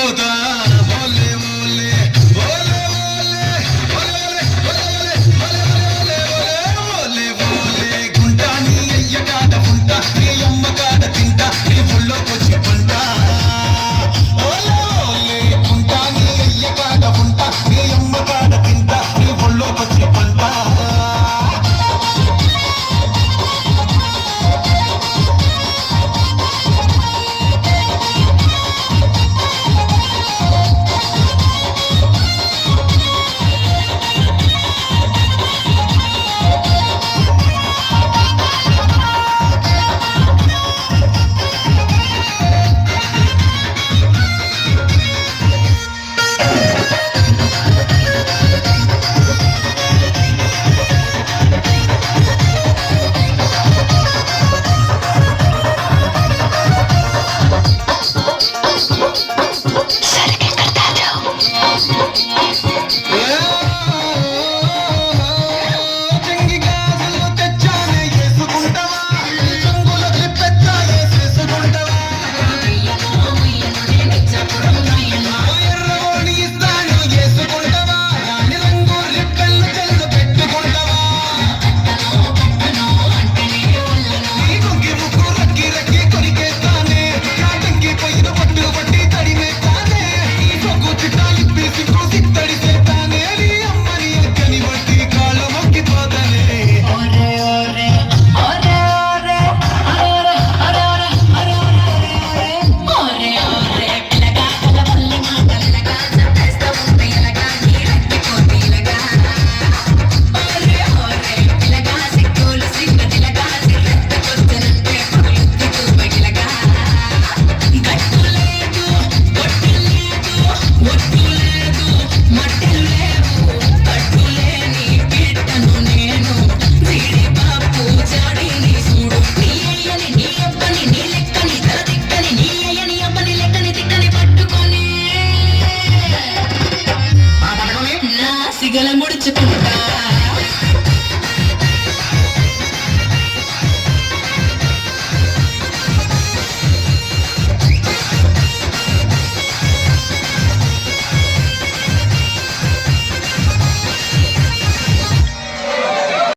పోతా ఓలే ఓలే ఓలే ఓలే ఓలే ఓలే ఓలే ఓలే గుంటా నీ అయ్య కాడ ఉంటా నీ అమ్మ కాడ తింటా నీ ఒళ్ళోకొచ్చి పంటా ఓలే ఓలే గుంటా నీ అయ్య కాడ ఉంటా నీ అమ్మ కాడ తింటా నీ ఒళ్ళోకొచ్చి పంటా సిగల ముడుచుకుంటా